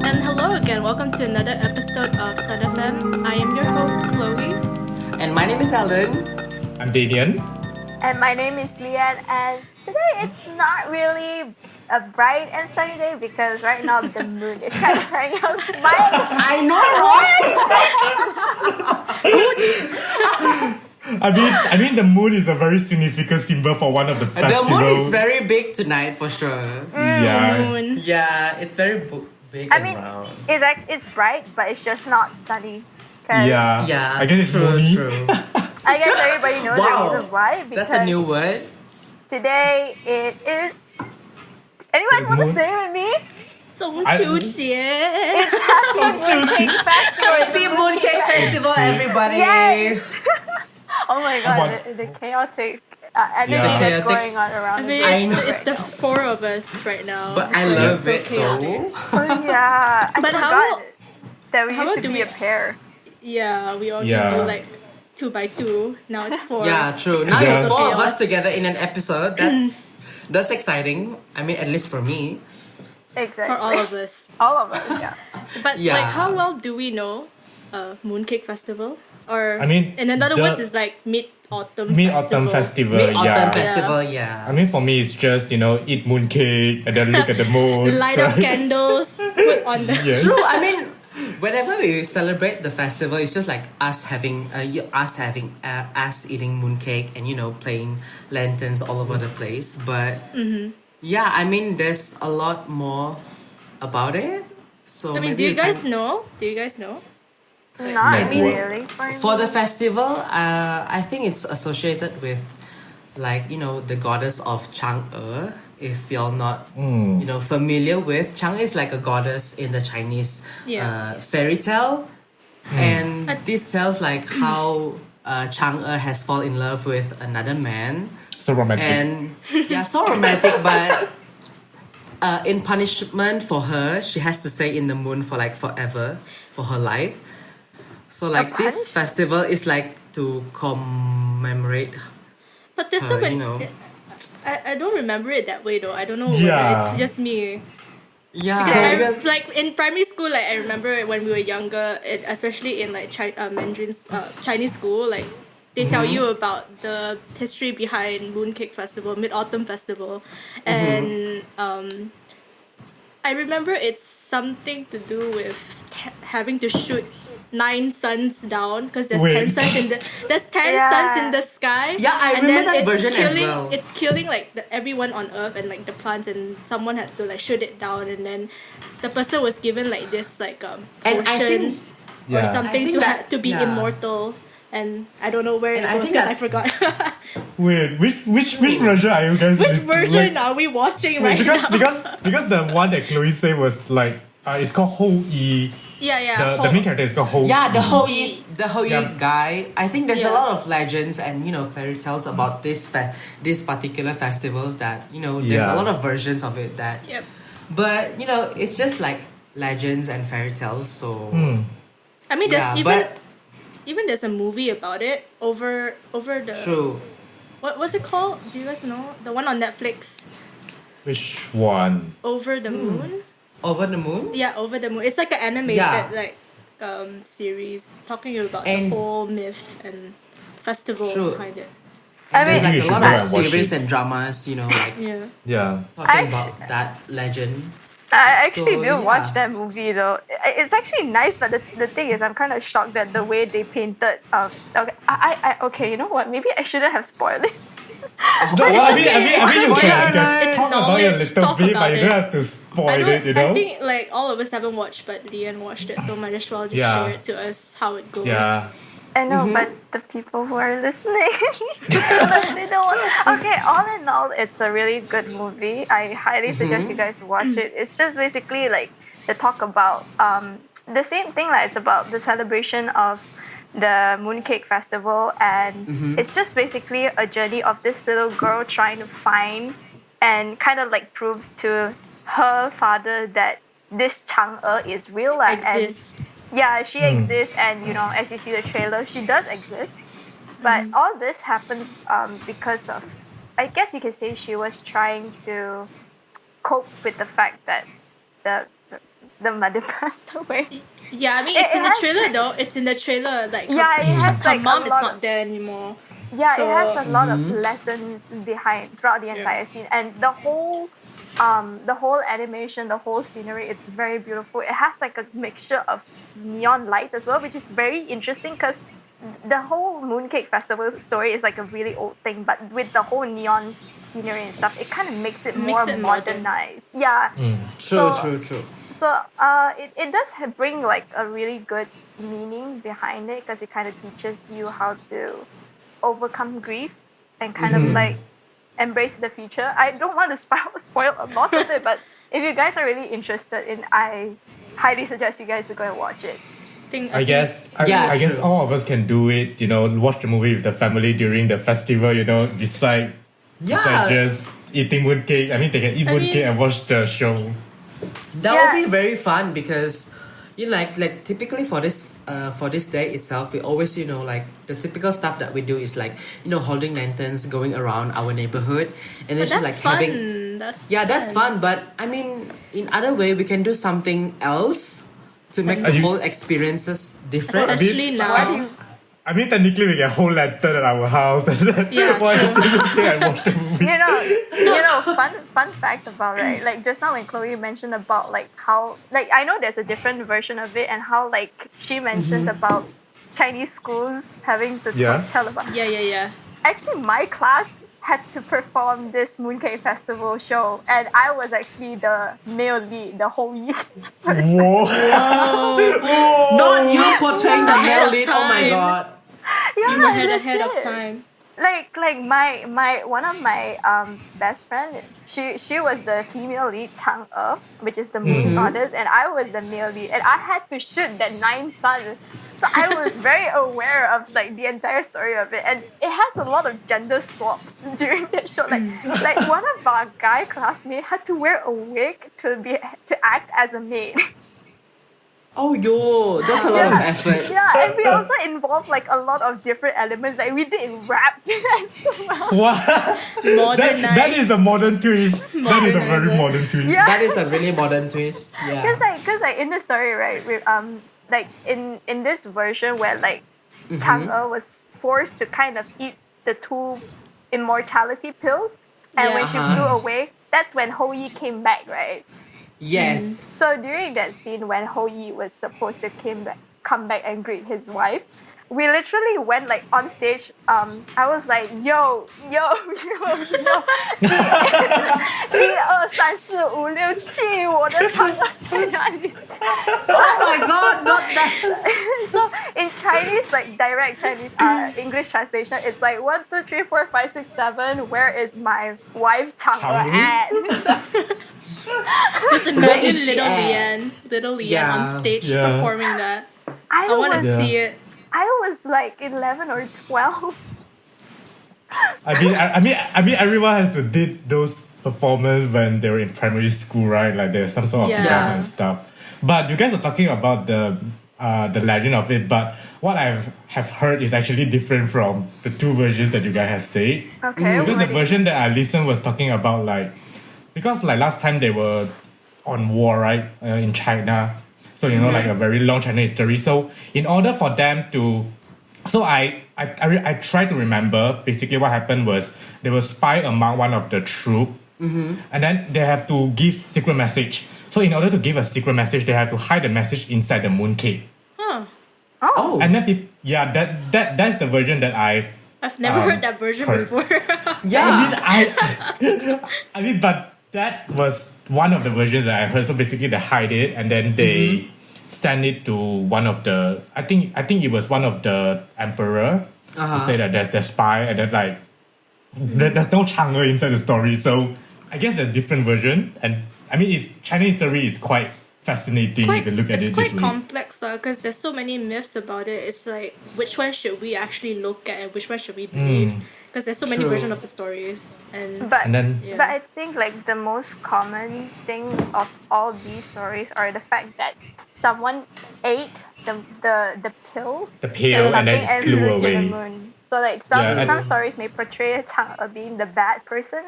And hello again, welcome to another episode of SunwayFM. I am your host, Chloe. And my name is Alan. I'm Danian. And my name is Lian, and today it's not really a bright and sunny day because right now the moon is kind of crying out. I know, right? I mean, the moon is a very significant symbol for one of the The festivals. moon is very big tonight for sure. Yeah. Moon. Yeah, it's very big I and mean, round. it's bright, but it's just not sunny. 'Cause Yeah. Yeah, I guess it's true, moony. true. I guess everybody knows Wow. the reason why. Because That's a new word. today it is. Anyone want to Moon? say with me? 中秋节. It's Happy Mooncake Festival. Happy Mooncake Festival, everybody! Yes. Oh my god, What? the chaotic energy Yeah. that's Chaotic. going on around. I mean, I know. it's the four of us right now. But I so love it's so it chaotic. though. Oh, yeah. I But how forgot about- that we how used about to do be we- a pair. Yeah, we only Yeah. do like 2 by 2. Now it's 4. Yeah, true. Now Yeah. it's 4 of us Chaos. together in an episode. That's exciting. I mean, at least for me. Exactly. For all of us. All of us, yeah. But Yeah. like, how well do we know Mooncake Festival? Or I mean, in another the- words, it's like Mid-Autumn Mid-Autumn Festival. Festival. Mid-Autumn Yeah. Festival, I yeah. mean, for me, it's just, eat mooncake and then look at the moon. Light up candles, put on the. Yes. True. I mean, whenever we celebrate the festival, it's just like us having us eating mooncake and playing lanterns all over the place. But yeah, I mean, there's a lot more about it. So I mean, maybe do you guys can- know? Do you guys know? Not Like what? really. For the festival, I think it's associated with like the goddess of Chang'e. If you're not familiar with, Chang'e is like a goddess in the Chinese Yeah. fairy tale, and this tells like how Chang'e has fallen in love with another man, So romantic. and yeah, so romantic, but. In punishment for her, she has to stay in the moon for like forever, for her life. So like this punishment? festival is like to commemorate. But there's Uh, so many. you know. I don't remember it that way though. I don't know Yeah. whether it's just me. Yeah, Because like in primary school, like I remember when we were younger, especially in like Chinese school, like they tell you about the history behind Mooncake Festival, Mid-Autumn Festival, and I remember it's something to do with having to shoot 9 suns down because there's Wait. 10 suns in the Yeah. suns in the sky. Yeah, I and remember then that it's version as killing, well. It's killing like everyone on Earth and like the plants, and someone had to like shoot it down, and then the person was given like this like And I potion think- or Yeah. something I think to that- to be yeah. immortal. And I don't know where And it I goes think because I that's- forgot. Wait, which version are you guys Which listening to? version Like, are we watching wait, right now? because the one that Chloe said was like, it's called Ho Yi. Yeah. The main character is called Ho Yeah, the Yi. Hou Yi Yeah. guy. I think there's a Yeah. lot of legends and fairy tales about this particular festivals that there's Yeah. a lot of versions of it that. Yep. But it's just like legends and fairy tales. So I mean, there's yeah, even but even there's a movie about it over the true. what's it called? Do you guys know the one on Netflix? Which one? Over the Moon. Over the moon. Yeah, Over the Moon. It's like an animated Yeah. like series talking about And- the whole myth and festival True. behind it. I There's mean, think like you a should lot go of and watch series it. and dramas, like Yeah. Yeah. talking about that legend. I actually So, do yeah. watch that movie though. It's actually nice, but the thing is, I'm kind of shocked at the way they painted. Okay, okay, you know what? Maybe I shouldn't have spoiled it. No, well, I mean, okay. you can It's talk about it a knowledge. little Talk bit, about but you it. don't have to spoil it, you know? I think like all of us haven't watched, but Lian watched it, so might as well just Yeah. share it to us how it goes. Yeah. I know, but the people who are listening, they don't want. Okay, all in all, it's a really good movie. I highly suggest you guys watch it. It's just basically like they talk about the same thing. Like it's about the celebration of the Mooncake Festival, and it's just basically a journey of this little girl trying to find and kind of like prove to her father that this Chang'e is real and Exists. yeah, she exists, and as you see the trailer, she does exist. But all this happens because of, I guess you could say she was trying to cope with the fact that the the mother passed away. Yeah, I mean, It- it's it in the has, trailer like- though. It's in the trailer. Like, Yeah, it has her like mom a is lot not of, there anymore. yeah, So- it has a lot of lessons behind throughout the entire scene, and the whole animation, the whole scenery, it's very beautiful. It has like a mixture of neon lights as well, which is very interesting because the whole Mooncake Festival story is like a really old thing, but with the whole neon scenery and stuff, it kind of makes it more Makes it modern. modernized. Yeah. True, So- true, true. So it does bring like a really good meaning behind it because it kind of teaches you how to overcome grief and kind of like embrace the future. I don't want to spoil a lot of it, but if you guys are really interested in, I highly suggest you guys to go and watch it. I guess Yeah, I guess true. all of us can do it, watch the movie with the family during the festival, beside just eating mooncake. I mean, they can eat mooncake and watch the show. That Yeah. would be very fun because like typically for this day itself, we always like the typical stuff that we do is like holding lanterns, going around our neighborhood, and then But just that's like fun. having that's fun. fun. But I mean, in other way, we can do something else to make the you- whole experiences different. Especially now. I mean, technically, we can hold lantern at our house and then Yeah, watch true. the mooncake and watch the movie. Fun fact about, right, like just now when Chloe mentioned about like how, like, I know there's a different version of it and how like she mentioned about Chinese schools having to Yeah. tell about. Yeah. Actually, my class had to perform this Mooncake Festival show, and I was actually the male lead the whole year. Whoa! Not you portraying the Ahead male of lead. Oh my time. god. You were ahead of legit. time. Like my one of my best friend, she was the female lead, Chang'e, which is the moon goddess, and I was the male lead, and I had to shoot that 9 suns. So I was very aware of like the entire story of it, and it has a lot of gender swaps during that show. Like one of our guy classmates had to wear a wig to act as a maid. Oh yo, that's a lot of effort. Yeah, and we also involved like a lot of different elements. Like we did rap as well. What? Modernized. That is a modern twist. That is a very Modernizer. modern twist. Yeah. That is a really modern twist. Yeah. Cause like in the story, right, we, like in this version where like Chang'e was forced to kind of eat the 2 immortality pills, and when she Yeah. flew away, that's when Ho Yi came back, right? Yes. So during that scene when Ho Yi was supposed to come back and greet his wife, we literally went like on stage. I was like, yo, 1、2、3、4、5、6、7，我的嫦娥在哪里？ Oh my god, not that. So in Chinese, like direct Chinese English translation, it's like 1、2、3、4、5、6、7. Where is my wife Chang'e at? Just Where imagine is she little at? Leanne Yeah. on stage Yeah. performing that. I I want to was Yeah. see it. I was like 11 or 12. I mean, everyone has to did those performance when they were in primary school, right? Like there's some sort of Yeah. band and stuff. But you guys are talking about the legend of it. But what I have heard is actually different from the 2 versions that you guys have said. Okay. Because the version that I listened was talking about because last time they were on war, right, in China. So like a very long China history. So in order for them to, so I try to remember basically what happened was they were spy among one of the troop, and then they have to give secret message. So in order to give a secret message, they have to hide the message inside the mooncake. Oh. And then that's the version that I've Never heard that version heard. before. Yeah. I mean, but that was one of the versions that I heard. So basically, they hide it and then they send it to one of the. I think it was one of the emperor to say that there's the spy and then there's no Chang'e inside the story. So I guess there's different version. And I mean, Chinese history is quite fascinating if you look at it's it quite this way. complex though, because there's so many myths about it. It's like, which one should we actually look at and which one should we believe? Because there's so many True. versions of the stories. And But And then Yeah. but I think like the most common thing of all these stories are the fact that someone ate the pill the pill and something then and flew flew to the away. moon. So like some stories may portray Chang'e being the bad person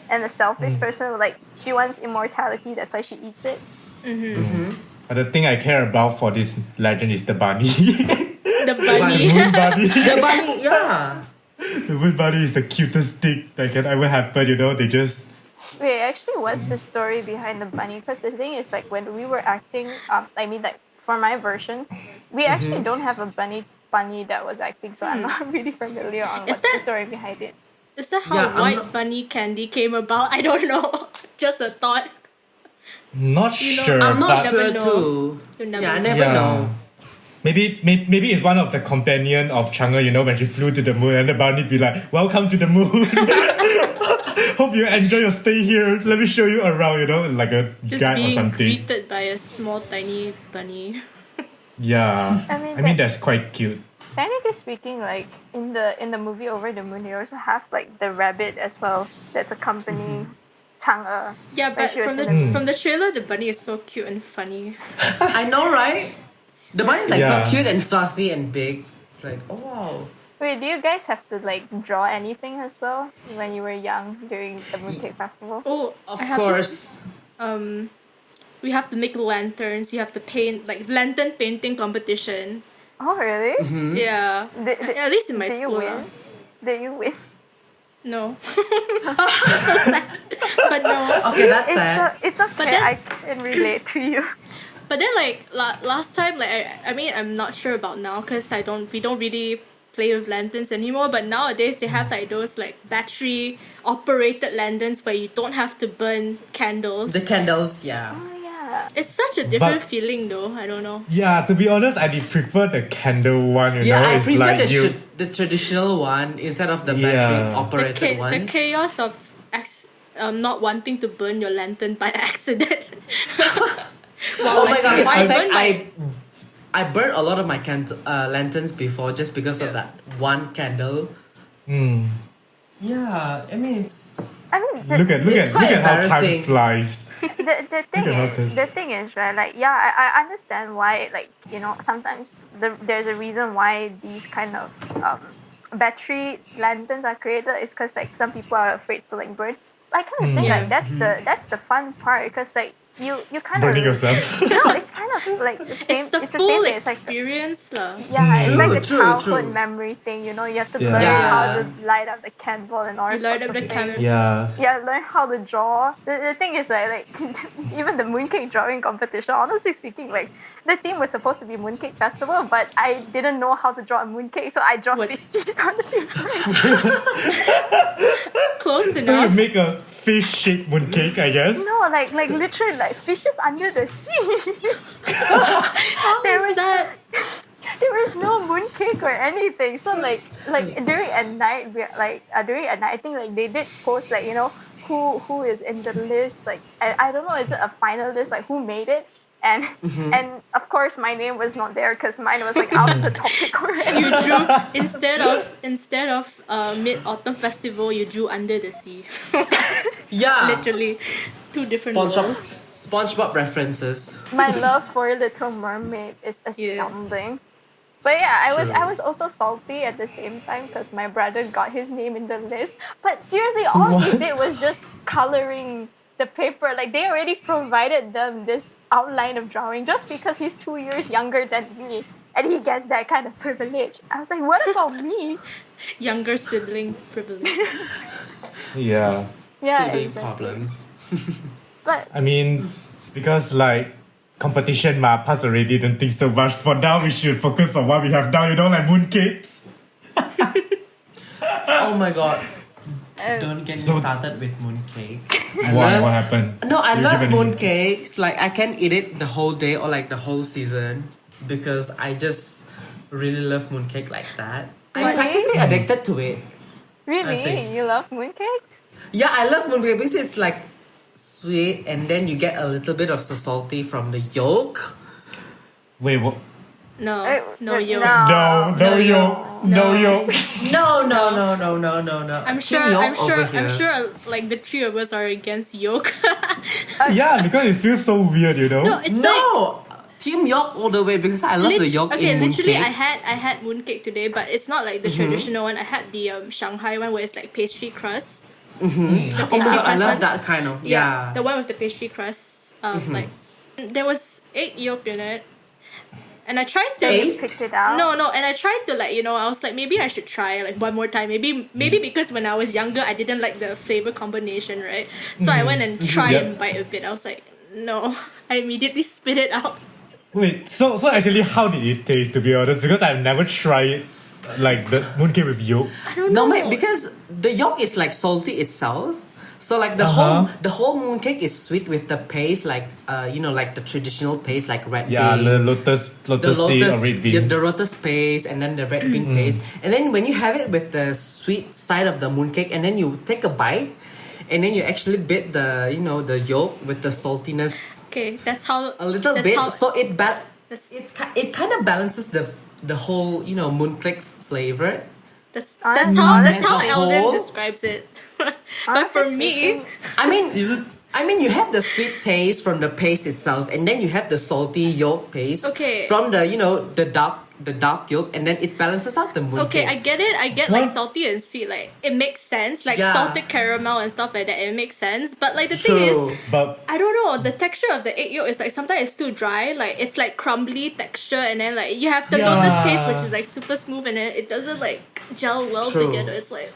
and the selfish person. Like she wants immortality, that's why she eats it. But the thing I care about for this legend is the bunny. The bunny. The moon bunny. The bunny, yeah. The moon bunny is the cutest thing that can ever happen, you know? They just... Wait, actually, what's the story behind the bunny? Because the thing is, like, when we were acting, I mean, like, for my version, we actually don't have a bunny that was acting, so I'm not really familiar on what's the story behind it. Is that how white bunny candy came about? I don't know. Just a thought. Not sure. I'm not but sure know. too. You never I know. never know. Maybe it's one of the companion of Chang'e, you know, when she flew to the moon and the bunny be like, welcome to the moon. Hope you enjoy your stay here. Let me show you around, you know, like a Just guide or being something. greeted by a small tiny bunny. Yeah. I mean that's quite cute. Technically speaking, like in the movie Over the Moon, they also have like the rabbit as well that's accompanying Chang'e. Yeah, when but she was from in the from the trailer, the bunny is so cute and funny. I know, right? The bunny is like Yeah. so cute and fluffy and big. It's like, oh wow. Wait, do you guys have to like draw anything as well when you were young during the Mooncake Festival? Oh, Of I have course. we have to make lanterns. You have to paint like lantern painting competition. Oh, really? Yeah, at least in my Did you school. win? Did you win? No. So sad. But no. Okay, that's sad. It's okay. But then- I can relate to you. But then like last time, like I mean I'm not sure about now because we don't really play with lanterns anymore. But nowadays they have like those like battery operated lanterns where you don't have to burn candles. The candles, yeah. Oh yeah. It's such a different But- feeling though. I don't know. Yeah, to be honest, I did prefer the candle one, you Yeah, know? I It's prefer like the traditional one instead of the Yeah. battery operated The one. chaos of not wanting to burn your lantern by accident. Oh my god! I In burn fact, I burned a lot of my lanterns before just because of that one candle. Yeah, I mean it's I mean, Look It's at quite how time embarrassing. flies. the thing is right, like yeah, I understand why, like, you know, sometimes there's a reason why these kind of battery lanterns are created is because like some people are afraid to like burn. I kind of think Yeah. like that's the fun part because like you kind Burning of yourself. no, it's kind of like the same. it's the the full same thing. It's like experience lah. yeah, it's like the True, childhood true. memory thing. You know, you have to Yeah. learn how Yeah. to light up the candle and all You sorts light up of the things. candle. Yeah. Yeah, learn how to draw. The thing is like even the mooncake drawing competition, honestly speaking, like the theme was supposed to be Mooncake Festival, but I didn't know how to draw a mooncake, so I draw What? fishes on the paper. Close So you enough. make a fish-shaped mooncake, I guess? No, like literally like fishes under the sea. How there is was that? there was no mooncake or anything. So like during at night, during at night, I think like they did post like, you know, who is in the list. Like I don't know, is it a finalist? Like who made it? And and of course my name was not there because mine was like out of the topic already. You drew instead of Mid-Autumn Festival, you drew Under the Sea. Yeah. Literally, two different SpongeBob, worlds. SpongeBob references. My love for Little Mermaid is astounding. But yeah, I was also salty at the same time because my brother got his name in the list. But seriously, all he did was just coloring the paper. Like they already provided them this outline of drawing just because he's 2 years younger than me. And he gets that kind of privilege. I was like, what about me? Younger sibling privilege. Yeah. Yeah, Sibling exactly. problems. But I mean, because like competition past already, don't think so much. For now, we should focus on what we have now, you know, like mooncakes. Oh my god. uh, Don't get me So- started with mooncake. Why? What happened? No, I You love give any- mooncakes. Like I can eat it the whole day or like the whole season because I just really love mooncake like that. I'm Really? practically addicted to it. really, think- you love mooncakes? Yeah, I love mooncake because it's like sweet and then you get a little bit of the salty from the yolk. Wait, what? No, no, but you. No, no yolk. No yolk. No, no, no, no, no, no, no. I'm Team sure. yolk I'm sure. over here. I'm sure. Like the three of us are against yolk. Yeah, because it feels so weird, you know? no, it's like No, Team Yolk all the way because I love the yolk in literally, mooncakes. I had mooncake today, but it's not like the traditional one. I had the Shanghai one where it's like pastry crust. The Oh my pastry god, I crust love one. that kind of. Yeah. The one with the pastry crust. Like there was egg yolk in it, and I tried to. Egg? Picked it out. No, and I tried to like I was like maybe I should try like one more time. Maybe because when I was younger I didn't like the flavor combination, right? So I went and tried and bite a bit. I was like, no, I immediately spit it out. Wait, so actually, how did it taste? To be honest, because I've never tried like the mooncake with yolk. I don't No, know. mate, because the yolk is like salty itself. So like the whole mooncake is sweet with the paste, like like the traditional paste, like red Yeah, bean. the lotus seed or red bean. The lotus paste, and then the red bean paste, and then when you have it with the sweet side of the mooncake, and then you take a bite, and then you actually bit the the yolk with the saltiness Okay, that's how a little that's bit, How, so it that's it kind of balances the whole mooncake flavor. that's Honestly, how as a Eldon whole- describes it. But for Honestly me, speaking, I mean, you have the sweet taste from the paste itself, and then you have the salty yolk paste Okay. from the the dark yolk, and then it balances out the mooncake. okay, I get it. I get like What? salty and sweet. Like it makes sense. Like Yeah. salted caramel and stuff like that. It makes sense. But like the thing is, True. But I don't know. The texture of the egg yolk is like sometimes it's too dry. Like it's like crumbly texture, and then like you have the lotus paste, which is like super smooth, and then it doesn't like gel well True. together. It's like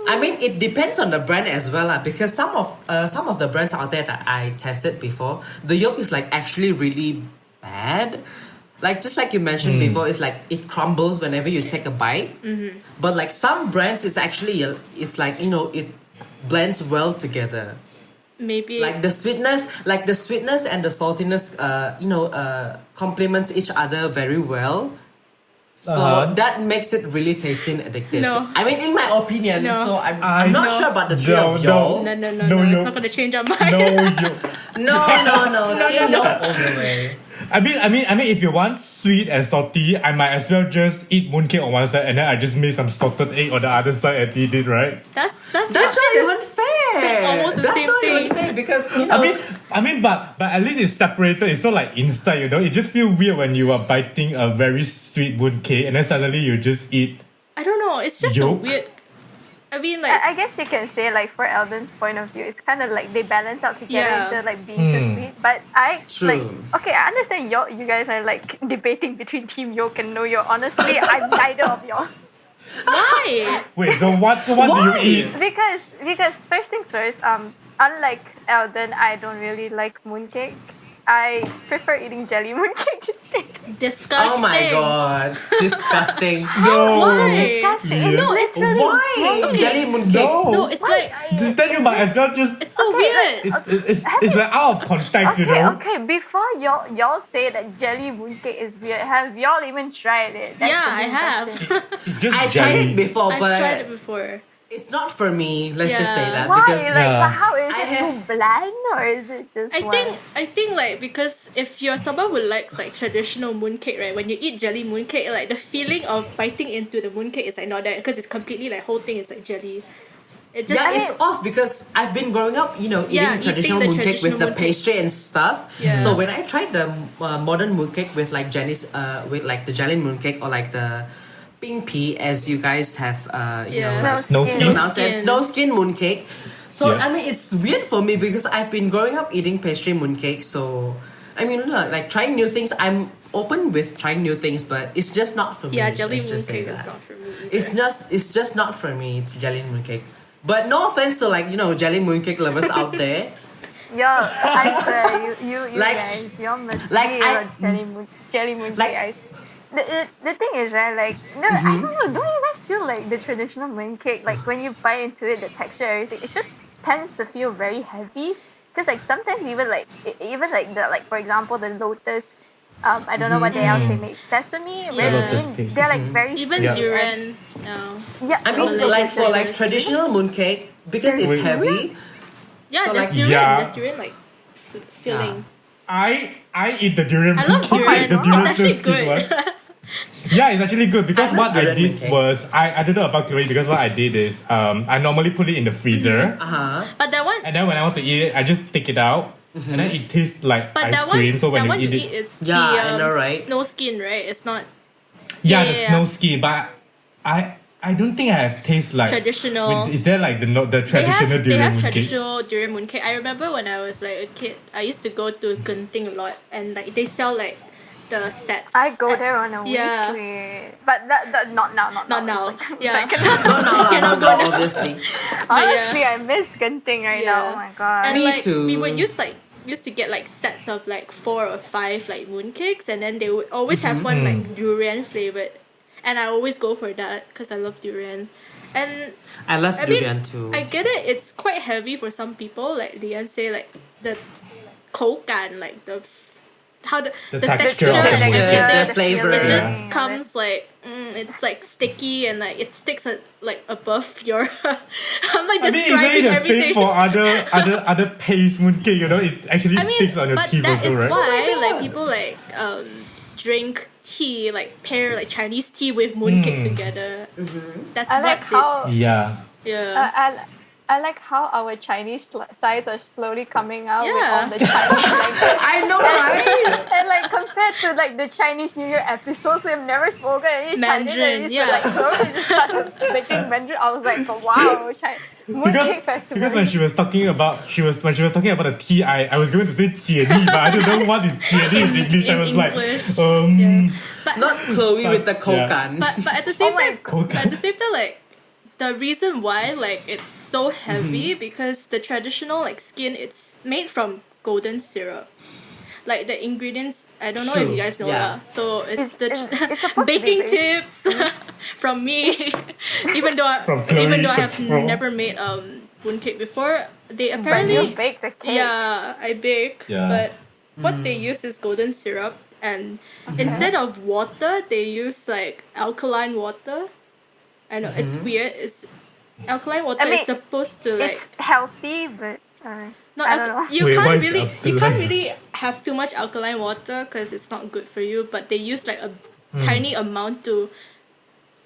I mean, it depends on the brand as well, because some of the brands out there that I tested before, the yolk is like actually really bad. Like just like you mentioned before, it's like it crumbles whenever you take a bite. But like some brands, it's actually it's like it blends well together. maybe Like the sweetness and the saltiness, complements each other very well. So that makes it really tasty and addictive. No. I mean, in my opinion. No. So I'm not No. sure about the three of y'all. no, No, it's yolk. not gonna change our mind. no yolk. No. Team yolk all the way. I mean, if you want sweet and salty, I might as well just eat mooncake on one side and then I just made some salted egg on the other side and eat it, right? That's That's not even fair. That's almost the That's same not even thing. fair because I mean, but at least it's separated. It's not like inside, It just feels weird when you are biting a very sweet mooncake and then suddenly you just eat. I don't know. It's just Yolk? a weird. I mean, like I guess you can say like for Eldon's point of view, it's kind of like they balance out together Yeah. instead of like being too sweet. But I True. like okay, I understand you guys are like debating between Team Yolk and No Yolk. Honestly, I'm neither of y'all. why? Wait, so what do you eat? Because first things first, unlike Eldon, I don't really like mooncake. I prefer eating jelly mooncake instead. Disgusting. oh my god, disgusting. No. Why? Disgusting. Yeah. No, it's really Why jelly mooncake? No, it's like Then you might as well just. it's so Okay, weird. It's like out of context, Okay, before y'all say that jelly mooncake is weird, have y'all even tried it? That's Yeah, the I main have. question. It's just I jelly. tried it before, I've but tried it before. it's not for me. Let's just say Yeah. that Why? because Yeah. How is I it have- too bland or is it just? I think like because if you're someone who likes like traditional mooncake, right? When you eat jelly mooncake, like the feeling of biting into the mooncake is like not there because it's completely like whole thing is like jelly. It just yeah, it's off because I've been growing up, eating Yeah, traditional eating the mooncake with the traditional mooncake. pastry and stuff. Yeah. So when I tried the modern mooncake with like Jenny's, with like the jelly mooncake or like the pink pea, as you guys have, Yeah. Snow skin. pronounced as snow skin mooncake. So Yeah. I mean, it's weird for me because I've been growing up eating pastry mooncake. So I mean, like trying new things. I'm open with trying new things, but it's just not for me. yeah, jelly Let's just say mooncake is that. not for me. It's just not for me. It's jelly mooncake. But no offense to like jelly mooncake lovers out there. Y'all, I swear, you Like- guys, y'all must like be I- a jelly mooncake. Like- The thing is, right, like, no, I don't know, don't you guys feel like the traditional mooncake, like when you bite into it, the texture, everything, it just tends to feel very heavy? Because like sometimes even like for example the lotus, I don't know what else they make, sesame, red lotus bean, paste. they're like very Even Yeah. durian. No. yeah. I mean, Malaysian like for like flavors. traditional mooncake because it's Wait. heavy. Yeah, So, there's like- durian. Yeah. There's durian like filling. I eat the durian. I love mooncake, durian. the durian It's actually skin good. one. Yeah, it's actually good because I love what I durian did mooncake. was I don't know about durian because what I did is I normally put it in the freezer Uh huh. But that one, and then when I want to eat it I just take it out and then it tastes like But ice that one, cream. So when that you one eat you it, eat is Yeah, I the know, right? snow skin, right? It's not yeah, yeah, the yeah. snow ski. But I don't think I have taste like traditional. Is there like the They traditional have durian mooncake? traditional durian mooncake. I remember when I was like a kid, I used to go to Genting a lot, and like they sell like the sets. I go there on a Yeah. weekly, but that not now, not Not now. now. It's like- Yeah. No, no, Cannot no, go no, now. obviously. Honestly, I miss Genting right now. Yeah. Oh my god. And Me like too. we would used to get like sets of like 4 or 5 like mooncakes, and then they would always have one like durian flavored, and I always go for that because I love durian. And I love I mean, durian too. I get it. It's quite heavy for some people. Like Leon say, like the kokan, like how The the texture texture of the and mooncake. everything. The flavor. It Yeah. just comes like it's like sticky and like it sticks like above your. I'm like I mean, isn't describing it the everything. same for other paste mooncake? You know, it actually I mean, sticks on your but teeth that also, is right? why like people like drink tea, like pair like Chinese tea with mooncake together. That's I like what how Yeah. yeah. I like how our Chinese sides are slowly coming out with Yeah. all the Chinese language. I know, right? And like compared to like the Chinese New Year episodes, we've never spoken any Chinese. Mandarin, And yeah. we just started speaking Mandarin. I was like, wow, Mooncake Festival. Because when she was talking about the tea, I was going to say 解腻, but I don't know what is 解腻 in English. I In was English. like, Yeah. But Not Chloe with the Yeah. kokan. but at the same Oh my time, God. at the same time, like the reason why like it's so heavy because the traditional like skin it's made from golden syrup. Like the ingredients, I don't know if True, you guys know yeah. that. So it's the it's supposed to be baking very tips from me. even though From Chloe, even though I have from- never made mooncake before, they But apparently you baked a cake. yeah, I bake. Yeah. But what they use is golden syrup, and instead of water, they use like alkaline water. I know it's weird. It's alkaline water I mean, is supposed to like It's healthy, but no, I don't know. you Wait, why can't is you can't alkaline? really have too much alkaline water because it's not good for you. But they use like a tiny amount to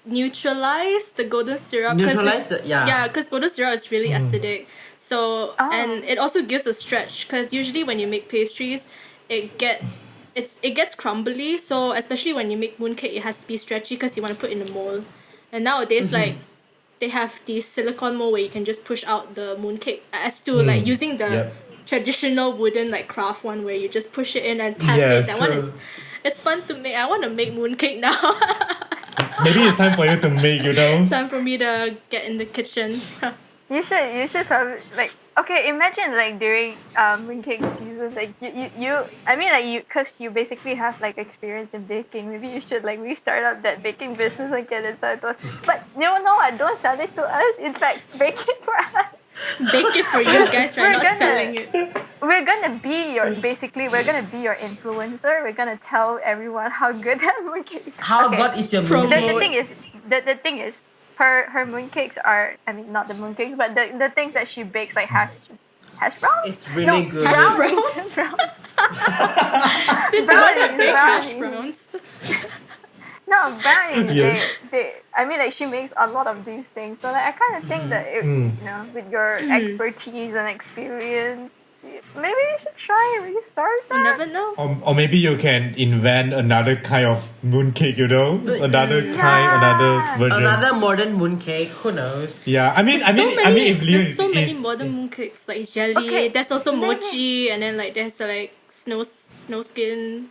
neutralize the golden syrup. Neutralize the- yeah. Yeah, because golden syrup is really acidic. So and it also gives a stretch because usually when you make pastries, it gets crumbly. So especially when you make mooncake, it has to be stretchy because you want to put in the mold. And nowadays, like they have the silicone mold where you can just push out the mooncake as to like using the Yep. traditional wooden like craft one where you just push it in and tap Yes. it. That one is it's fun to make. I want to make mooncake now. maybe it's time for you to make, you know? Time for me to get in the kitchen. You should probably like okay. Imagine like during mooncake season, like you I mean like because you basically have like experience in baking. Maybe you should like restart up that baking business and get it started. But no, don't sell it to us. In fact, bake it for us. Bake it for you guys, right? We're Not gonna- selling it. We're gonna be your influencer. We're gonna tell everyone how good that mooncake is. How Okay. God is your Promo. The mooncake? thing is her mooncakes are, I mean, not the mooncakes, but the things that she bakes, like hash browns. It's really good. Hash Brownies. Since Brownies, when I make hash brownies. browns? No, brownies. Yeah. They. I mean, like she makes a lot of these things. So like, I kind of think that you know, with your expertise and experience, maybe you should try and restart You that. never know. Or maybe you can invent another kind of mooncake, you know? Another version. Another modern mooncake, who knows? Yeah, I mean, There's if Leo there's so many if- modern mooncakes like jelly. Okay, There's also maybe- mochi, and then like there's like snow skin.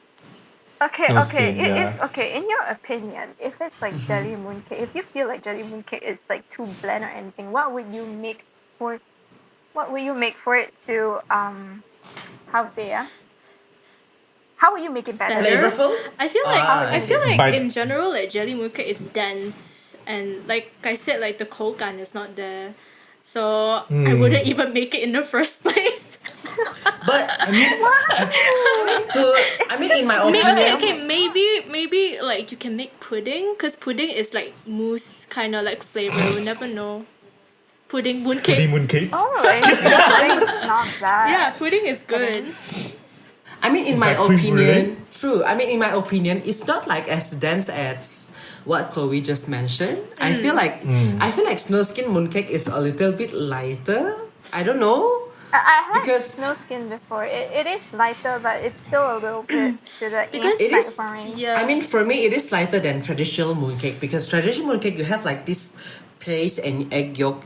Okay, Snow okay. skin, yeah. Okay, in your opinion, if it's like jelly mooncake, if you feel like jelly mooncake is like too bland or anything, what would you make for it to how say yeah? How would you make it better? Better? Flavorful? I feel like I I feel like By- in general like jelly mooncake is dense, and like I said, like the kokan is not there. So I wouldn't even make it in the first place. But in my Maybe, opinion, okay, maybe like you can make pudding, because pudding is like mousse kind of like flavor. You never know. Pudding mooncake. mooncake. Oh, like, not bad. Yeah, pudding is good. I mean, in It's my like creme opinion, true. I mean, in my opinion, it's not like as dense as what Chloe just mentioned. I feel like snow skin mooncake is a little bit lighter. I don't know. I had Because- snow skin before. It is lighter, but it's still a little bit to the Because It side is- for me. Yeah. I mean, for me, it is lighter than traditional mooncake because traditional mooncake you have like this paste and egg yolk,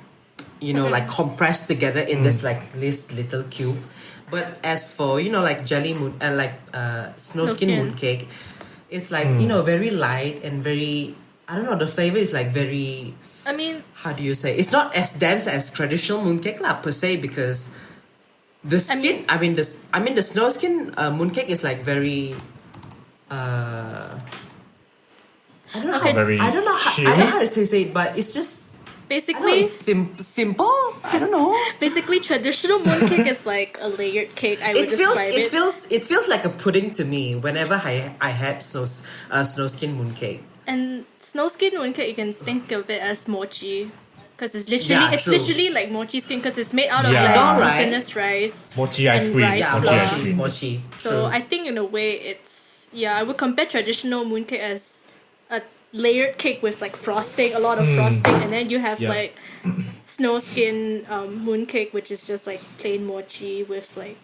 like compressed together in this little cube. But as for like snow skin skin. mooncake, it's like very light and very. I don't know. The flavor is like very. I mean, How do you say? It's not as dense as traditional mooncake lah per se because the skin. The snow skin mooncake is like very. I don't know. Okay. Very I don't know. I chill. don't know how to say it, but it's just. I don't know, basically, it's simple. I don't know. basically traditional mooncake is like a layered cake. I would describe it. It feels like a pudding to me whenever I had snow skin mooncake. And snow skin mooncake, you can think of it as mochi, because it's Yeah, true. literally like mochi skin, because it's made out of Yeah. like Know, right? glutinous rice. Mochi ice And cream. rice Yeah, Mochi flour. ice mochi, cream. mochi. So True. I think in a way it's I would compare traditional mooncake as a layered cake with like frosting, a lot of frosting, and then you have Yeah. like snow skin mooncake, which is just like plain mochi with like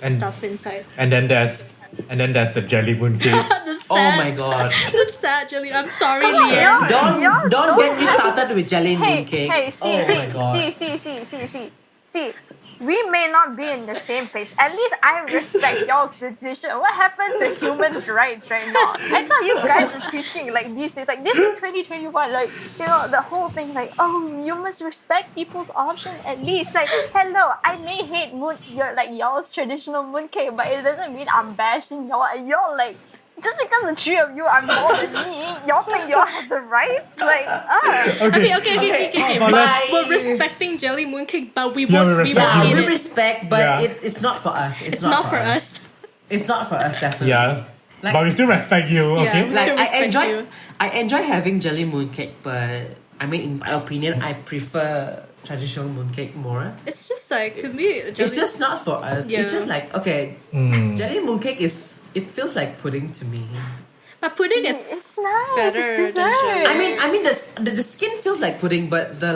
And stuff inside. and then there's the jelly mooncake. The Oh sad- my god. the sad jelly. I'm sorry, Come on, Leanne. y'all. Y'all Don't get me have- started with jelly Hey, mooncake. hey, see, Oh my god. see. We may not be in the same page. At least I respect y'all's decision. What happens to human rights right now? I thought you guys were preaching like these days. Like this is 2021. Like the whole thing. Like you must respect people's option at least. Like hello, I may hate y'all's traditional mooncake, but it doesn't mean I'm bashing y'all. And y'all like. Just because the three of you are more than me, y'all think y'all have the rights? Like, Okay. But let's- We're respecting jelly mooncake, but we Yeah, won't. we We respect won't Yeah, eat we it. respect, but Yeah. it's not for us. It's not for us. It's not for us, definitely. Yeah. Like- But we still respect you, Yeah. okay? We Like still respect you. I enjoy having jelly mooncake, but I mean, in my opinion, I prefer traditional mooncake more. It's just like to me. It's just not for us. It's Yeah. just like okay, Mm. jelly mooncake it feels like pudding to me. But pudding it's is nice. better It's than dessert. jelly. I mean the skin feels like pudding, but the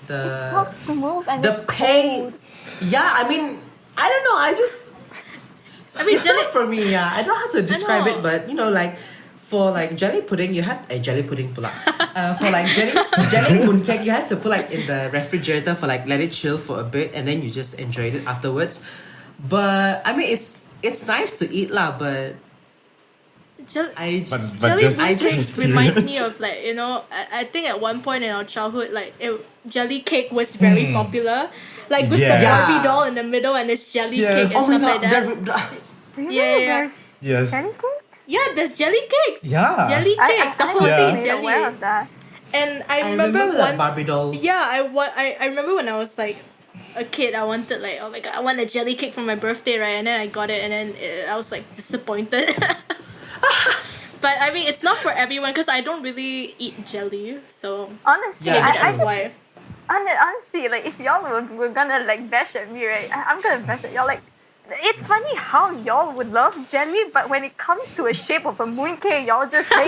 It's so smooth and the it's pain. cold. Yeah, I mean I don't know. I mean, It's jelly. not for me. Yeah, I don't know how to describe know. it, but like for like jelly pudding, you have a jelly pudding pula. For like jelly mooncake, you have to put like in the refrigerator for like let it chill for a bit, and then you just enjoy it afterwards. But I mean, it's nice to eat lah, but I But Jelly just mooncake experience. reminds me of like I think at one point in our childhood like jelly cake was very popular, like with the Yes. Barbie Yeah. doll in the middle and it's jelly Yes. cake and oh my stuff like god, that. Really? Yeah. There's Yes. jelly cakes? Yeah, there's jelly cakes. Yeah. Jelly cake, the whole Yeah. thing made aware jelly. of that. And I I remember that one. Barbie doll. Yeah, I remember when I was like a kid, I wanted like, oh my god, I want a jelly cake for my birthday, right? And then I got it, and then I was like disappointed. But I mean, it's not for everyone because I don't really eat jelly, so Honestly, Yeah, I that's just why. honestly, like if y'all were gonna like bash at me, right? I'm gonna bash at y'all. Like, it's funny how y'all would love jelly, but when it comes to a shape of a mooncake, y'all just say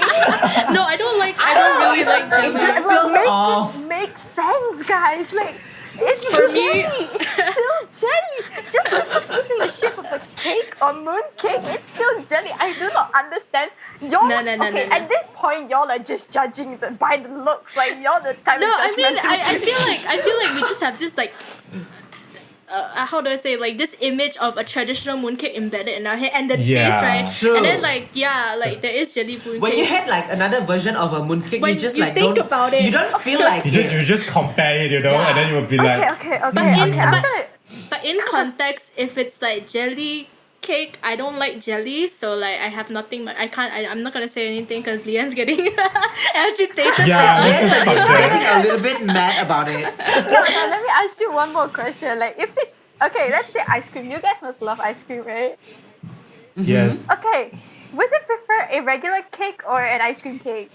No, I don't really like jelly. It just Like, feels make off. it make sense, guys. Like, it's For me- jelly. It's still jelly. Just because it's in the shape of a cake or mooncake, it's still jelly. I do not understand. Y'all, No, okay, no. at this point, y'all are just judging by the looks. Like, y'all the kind No, of I mean, judgmental I feel like we just have this like, how do I say, like this image of a traditional mooncake embedded in our head, and the Yeah. taste, right? True. And then like there is jelly mooncake. When you had like another version of a mooncake, When you just you like think don't about it. You don't feel like You it. just compare it, Yeah. and then you will be Okay, like, okay. in- I'm but- gonna. But in context, if it's like jelly cake, I don't like jelly, so like I have nothing. I'm not gonna say anything because Leanne's getting agitated. yeah, Yes, let's just stop I'm there. getting a little bit mad about it. Now, let me ask you one more question. Like, if it's okay, let's say ice cream. You guys must love ice cream, right? Yes. Okay. Would you prefer a regular cake or an ice cream cake?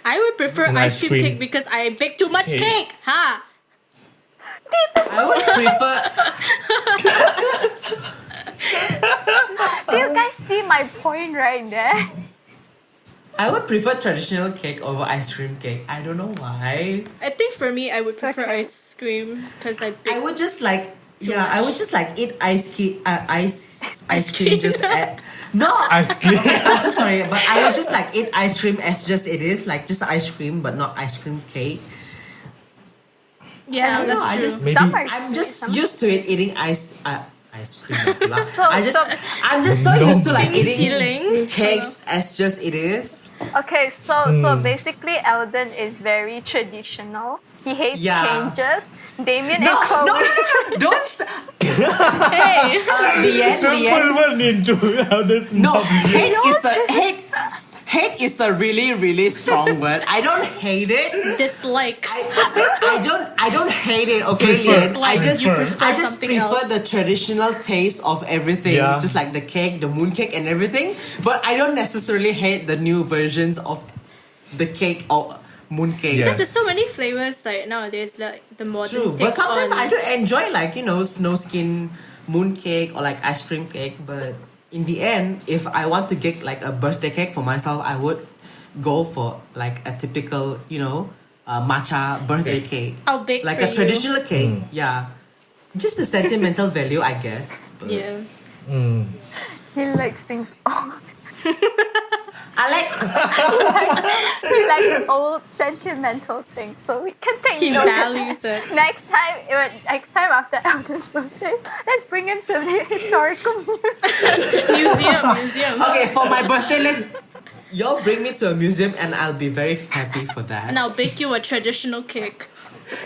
I would prefer An ice ice cream cream cake because I bake too much cake. cake. Ha! I would prefer. Do you guys see my point right there? I would prefer traditional cake over ice cream cake. I don't know why. I think for me, I would prefer Okay. ice cream because I bake. I would just like Too I would much. just like eat ice cream just at, no. Ice cream. I'm so sorry, but I would just like eat ice cream as just it is, like just ice cream, but not ice cream cake. Yeah, I don't know, that's I true. just- Maybe- Some are I'm sweet, just some- used to it eating ice cream. So- I'm just so No. used to like eating Healing. cakes as just it is. Okay, so basically, Eldon is very traditional. He hates Yeah. changes. Damien No, and Chloe. no, don't. Hey, The end. Don't put one into this No, mouth. hate is a really, really strong word. I don't hate it. dislike. I don't hate it. Okay, Prefer. Lian. Dislike. You prefer I just something prefer else. the traditional taste of everything, Yeah. just like the cake, the mooncake, and everything. But I don't necessarily hate the new versions of the cake or mooncake. Yeah. Because there's so many flavors like nowadays, like the modern True, but take sometimes on- I do enjoy like snow skin mooncake or like ice cream cake. But in the end, if I want to get like a birthday cake for myself, I would go for like a typical matcha birthday cake, I'll bake like for a you. traditional cake. Yeah, just the sentimental value, I guess. But Yeah. He likes things old. I like. He likes old sentimental things. So we can take He note of values that. it. Next time after Eldon's birthday, let's bring him to the historical Museum. Okay, for my birthday, y'all bring me to a museum, and I'll be very happy for that. And I'll bake you a traditional cake.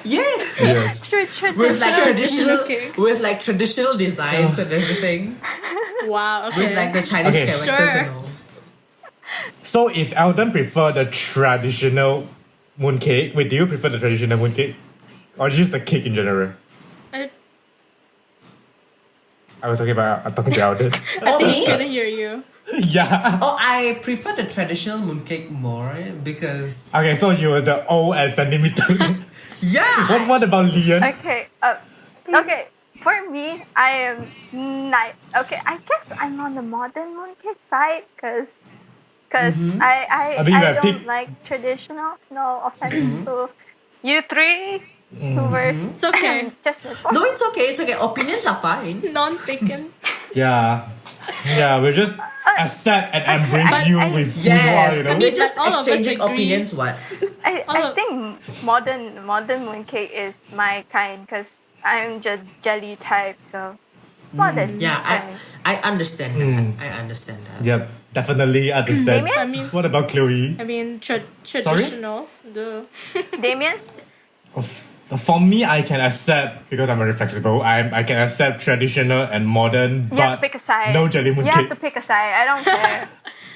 Yes. Yes. With like Traditional traditional, cake. with like traditional designs and everything, Wow. Okay. with like the Chinese Okay. characters Sure. and all. So if Eldon prefer the traditional mooncake, wait, do you prefer the traditional mooncake? Or just the cake in general? I, I'm talking to Eldon. I think me? he couldn't hear you. Yeah. Oh, I prefer the traditional mooncake more because Okay, so you were the old and sentimental. yeah, what about Leon? Okay. Okay. For me, I am okay. I guess I'm on the modern mooncake side because I I mean, you have don't pick- like traditional. No offense to you three who were It's okay. just before. no, it's okay, it's okay. Opinions are fine. Non-taken. Yeah. Yeah, we'll just accept and embrace But you I- with who Yes, you are, I we're mean, just all of us exchanging agree. opinions. What? I Oh. think modern mooncake is my kind because I'm just jelly type, so modern. Yeah, for me. I understand that. I understand that. Yep, definitely understand. Damien? I mean, What about Chloe? I mean traditional. The Damien? For me, I can accept because I'm very flexible. I can accept traditional and modern, You have but to pick a side. no jelly You have mooncake. to pick a side. I don't care.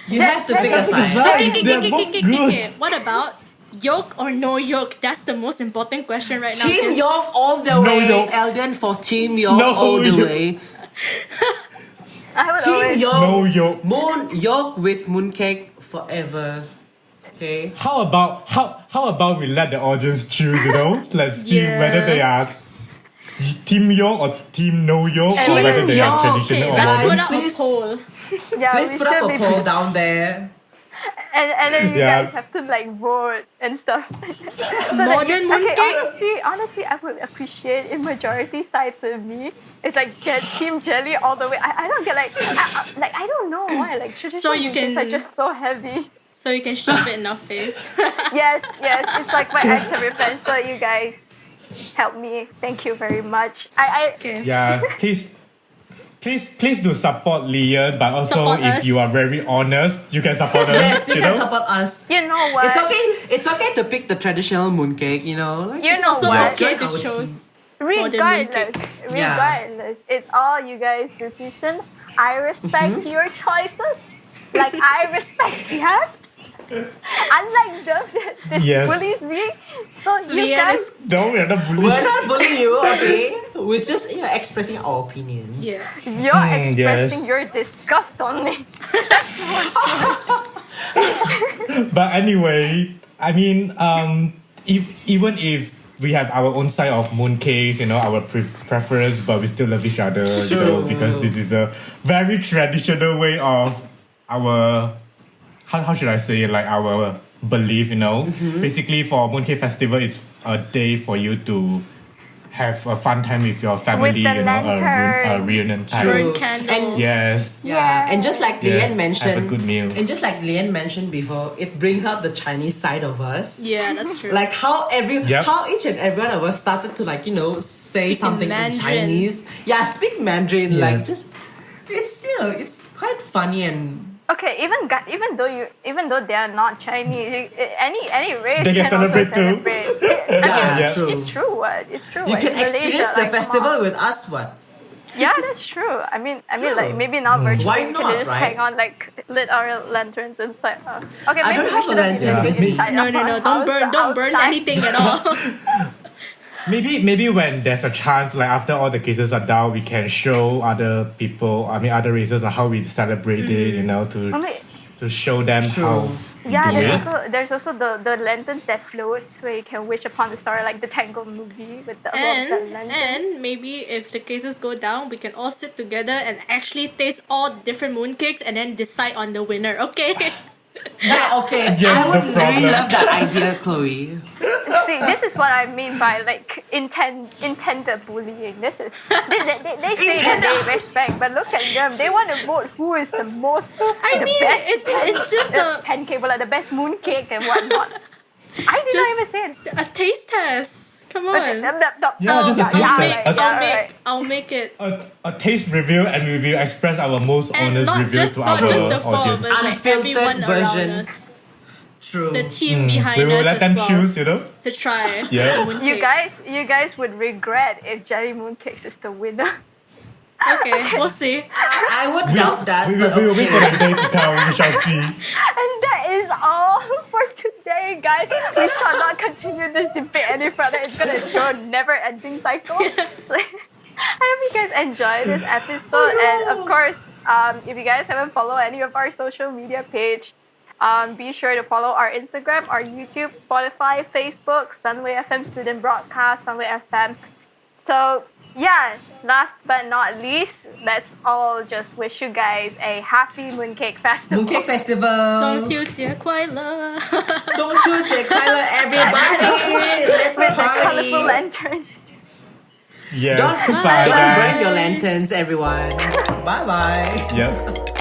You have to pick a side. Right, Okay, they're both good. What about yolk or no yolk? That's the most important question right now. Team 'cause York all the No way. Yolk. Elden for Team York No all the Yolk. way. I would Team always. York. No yolk. York with mooncake forever. Okay. How about we let the audience choose? Let's see Yeah. whether they are Team York or Team No York, or Team whether they are York. traditional Okay, or let's Guys, put modern. up a please. poll. Yeah, Please we put up should a be. poll down there. And then you Yeah. guys have to like vote and stuff. So Modern mooncake? honestly, I would appreciate if majority sides of me. It's like Team Jelly all the way. I don't get I don't know why like traditional So you mooncakes can- are just so heavy. So you can shove it in our face. Yes, it's like my act of revenge. So you guys help me. Thank you very much. I Okay. Yeah, please do support Leon, but also Support if us. you are very honest, you can support us. Yes, you can support us. you know what? It's okay. It's okay to pick the traditional mooncake. Like, You it's know So what? let's join get the our shows. Regardless, Yeah. regardless, it's all you guys' decision. I respect your choices, like I respect yours. Unlike them that Yes. bullies me, so you Leah guys. is No, we're not We're bullying. not bullying you, okay? We're just expressing our opinions. yeah. You're expressing yes. your disgust on me. But anyway, I mean, even if we have our own side of mooncakes, our preference, but we still love each other, True. because this is a very traditional way of our how should I say it, like our belief, you know. Basically for Mooncake Festival, it's a day for you to have a fun time with your family, the you know, a lantern. reunion time. Burn candles. Yes. Yeah, and just like Yes, Lian mentioned, have a good meal. and just like Lian mentioned before, it brings out the Chinese side of us. Yeah, that's true. Like how Yep. how each and every one of us started to like, you know, say Speak in something in Mandarin. Chinese. Yeah, speak Mandarin. Yes. Like just, it's, you know, it's quite funny and Okay, even though they are not Chinese, any race They can can also celebrate too. celebrate. yeah, Yeah. true. It's true. What? It's true. You what? can In Malaysia, experience the like, come festival on. with us. What? Yeah, that's true. I mean, True. like maybe not virtually. Why We not, can just right? hang on like lit our lanterns inside. Okay, I maybe don't we have a shouldn't be lantern living with me. inside no, of no, our no! house, Don't burn outside. anything at all. Maybe when there's a chance, like after all the cases are down, we can show other people, I mean other races, like how we celebrate it, you know, to show them True. how we Yeah, do it. there's also the lanterns that floats where you can wish upon the star, like the Tangled movie with the above the lantern. And maybe if the cases go down, we can all sit together and actually taste all different mooncakes and then decide on the winner. Okay. Yeah, okay. Yeah, I would no really problem. love that idea, Chloe. See, this is what I mean by like intended bullying. This is they say that they respect, but look at them. They want to vote who is the most. I the mean, best it's just a pancake, like the best mooncake and whatnot. I did not even say it. a taste test. Come on. Okay, Yeah, just a taste test. I'll make it. A taste review, and we will express our most And honest not review just to not our just the four of audience. us, like Unfiltered everyone version. around us, True. the team behind We will us let as them well, choose, you know. to try. Yeah. the mooncake. You guys would regret if Jelly Mooncakes is the winner. Okay, we'll see. I would doubt that. We but will wait for okay. the day to come. We shall see. And that is all for today, guys. We shall not continue this debate any further. It's gonna go a never-ending cycle. So, I hope you guys enjoyed this episode. And of course, if you guys haven't followed any of our social media page, be sure to follow our Instagram, our YouTube, Spotify, Facebook, SunwayFM Student Broadcast, SunwayFM. So yeah, last but not least, let's all just wish you guys a happy Mooncake Festival. Mooncake Festival. 中秋节快乐。中秋节快乐, everybody! Let's With the colorful party! lanterns. Yes. Don't Bye, burn guys. your lanterns, everyone. Bye bye. Yep.